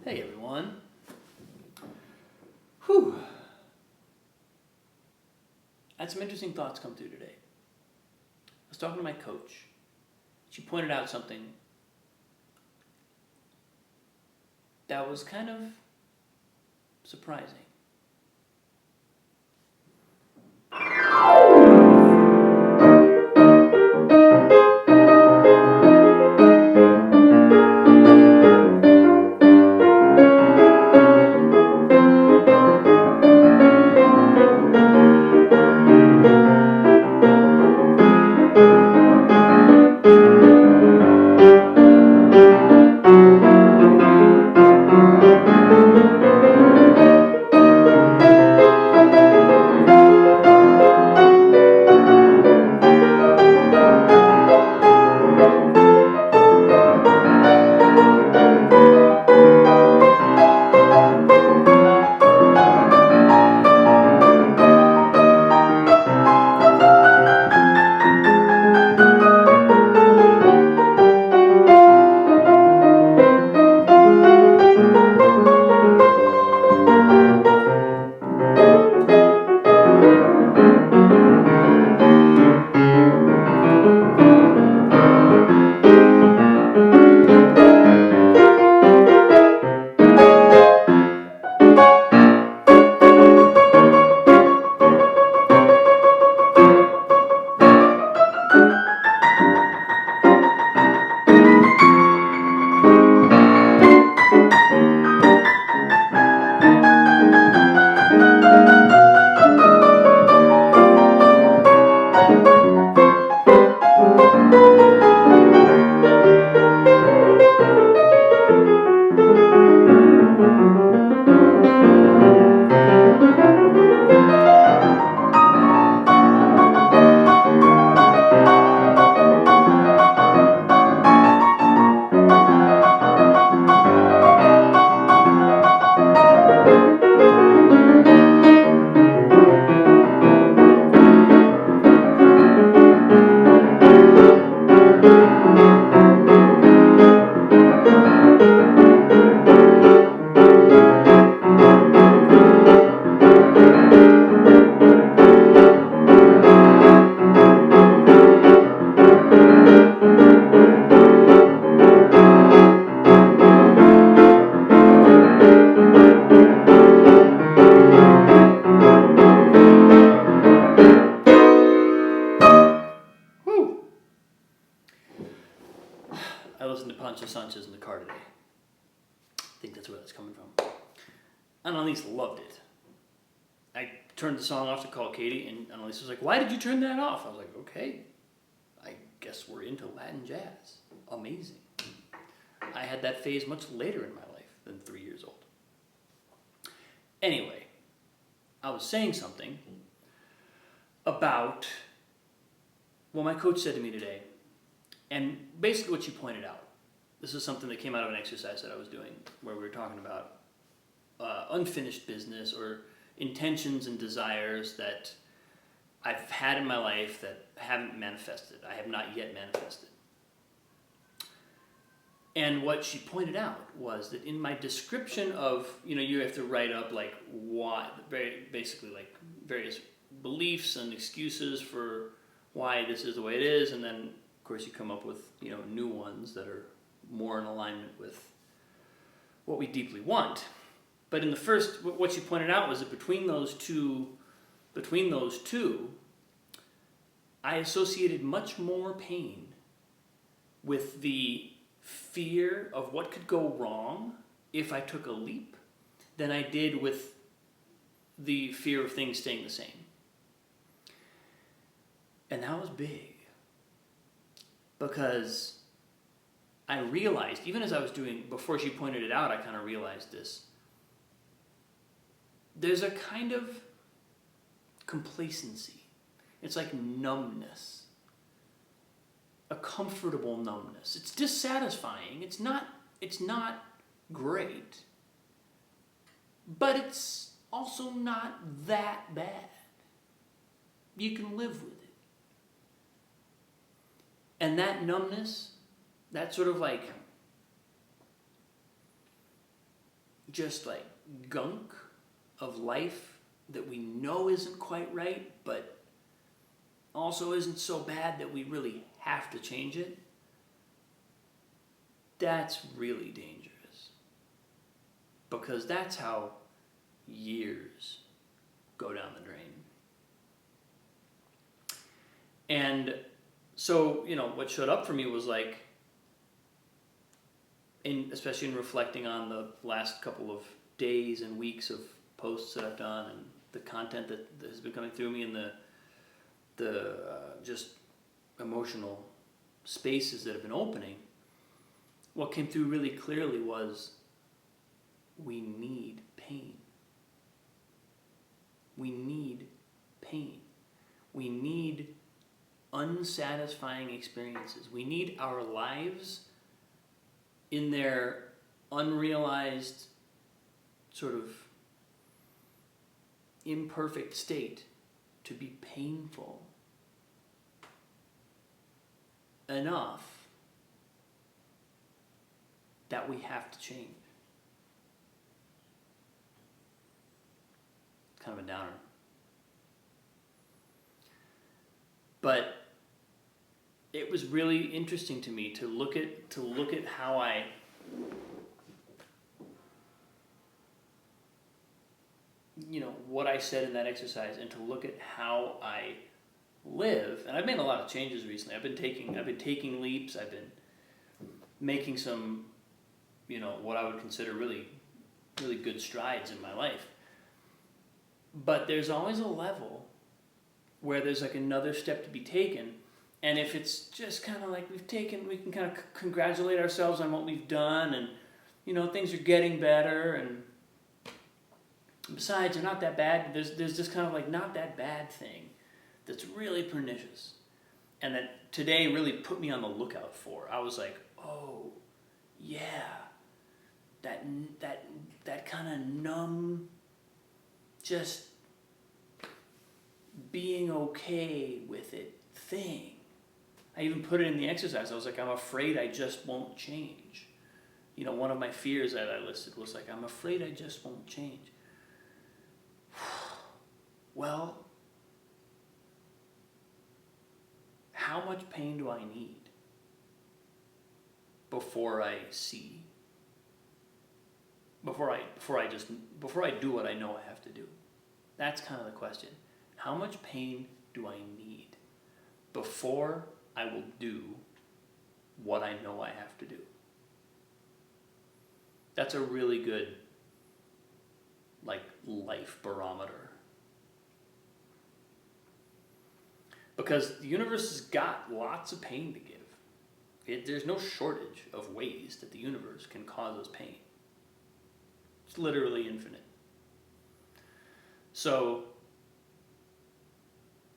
Hey everyone. Whew. I had some interesting thoughts come through today. I was talking to my coach. She pointed out something that was kind of surprising. I listened to Pancho Sanchez in the car today. I think that's where that's coming from. And Annalise loved it. I turned the song off to call Katie, and Annalise was like, "Why did you turn that off?" I was like, "Okay, I guess we're into Latin jazz. Amazing." I had that phase much later in my life than 3 years old. Anyway, I was saying something about what my coach said to me today. And basically what she pointed out, this is something that came out of an exercise that I was doing where we were talking about unfinished business or intentions and desires that I've had in my life that haven't manifested. I have not yet manifested. And what she pointed out was that in my description of, you have to write up like basically like various beliefs and excuses for why this is the way it is, and then of course you come up with new ones that are more in alignment with what we deeply want. But in the first, what she pointed out was that between those two, I associated much more pain with the fear of what could go wrong if I took a leap than I did with the fear of things staying the same. And that was big. Because I realized, even as I was doing, before she pointed it out, I kind of realized this. There's a kind of complacency. It's like numbness. A comfortable numbness. It's dissatisfying. It's not great. But it's also not that bad. You can live with it. And that numbness, that sort of like just like gunk of life that we know isn't quite right, but also isn't so bad that we really have to change it, that's really dangerous. Because that's how years go down the drain. And so, what showed up for me was like, especially in reflecting on the last couple of days and weeks of posts that I've done and the content that has been coming through me and the just emotional spaces that have been opening, what came through really clearly was we need pain. We need pain. We need unsatisfying experiences. We need our lives in their unrealized, sort of imperfect state to be painful enough that we have to change. Kind of a downer. But it was really interesting to me to look at how I what I said in that exercise, and to look at how I live. And I've made a lot of changes recently. I've been taking leaps. I've been making some what I would consider really, really good strides in my life. But there's always a level where there's like another step to be taken. And if it's just kind of like we can kind of congratulate ourselves on what we've done, and things are getting better, and besides, they're not that bad. There's this kind of like not that bad thing that's really pernicious, and that today really put me on the lookout for. I was like, oh, yeah, that kind of numb, just being okay with it thing. I even put it in the exercise. I was like, I'm afraid I just won't change. One of my fears that I listed was like, I'm afraid I just won't change. Well, how much pain do I need before I see? Before I do what I know I have to do? That's kind of the question. How much pain do I need before I will do what I know I have to do? That's a really good, life barometer. Because the universe has got lots of pain to give. There's no shortage of ways that the universe can cause us pain. It's literally infinite. So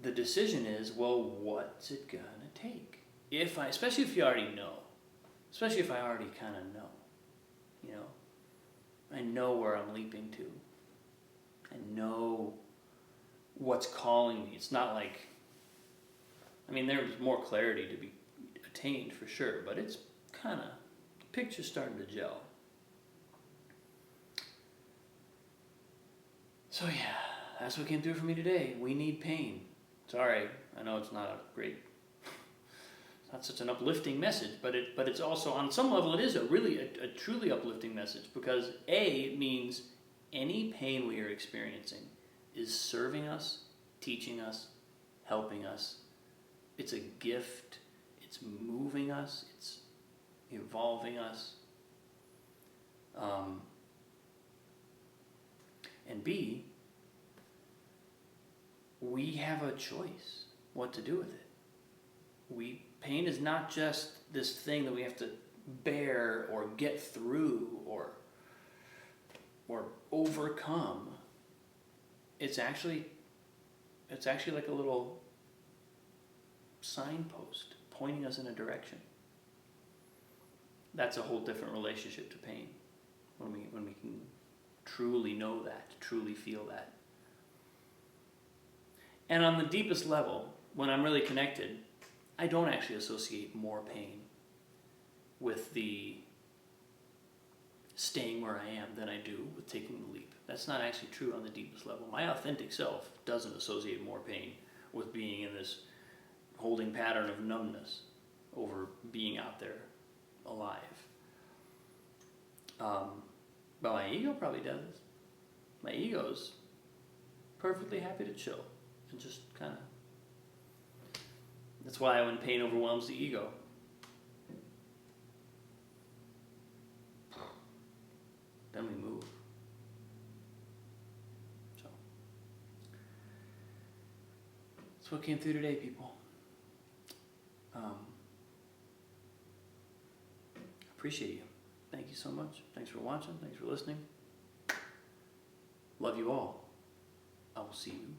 the decision is, well, what's it gonna take? Especially if you already know. Especially if I already kind of know. I know where I'm leaping to. I know what's calling me. It's not like, there's more clarity to be attained for sure, but it's kind of, the picture's starting to gel. So yeah, that's what came through for me today. We need pain. Sorry, I know it's not it's not such an uplifting message, but it's also, on some level, it is a truly uplifting message, because it means any pain we are experiencing is serving us, teaching us, helping us. It's a gift. It's moving us. It's evolving us. And B, we have a choice what to do with it. Pain is not just this thing that we have to bear or get through or overcome. It's actually like a little signpost pointing us in a direction. That's a whole different relationship to pain, when we can truly know that, truly feel that. And on the deepest level, when I'm really connected, I don't actually associate more pain with the staying where I am than I do with taking the leap. That's not actually true on the deepest level. My authentic self doesn't associate more pain with being in this holding pattern of numbness over being out there alive. But my ego probably does. My ego's perfectly happy to chill and just kind of. That's why when pain overwhelms the ego, then we move. So that's what came through today, people. Appreciate you. Thank you so much. Thanks for watching. Thanks for listening. Love you all. I will see you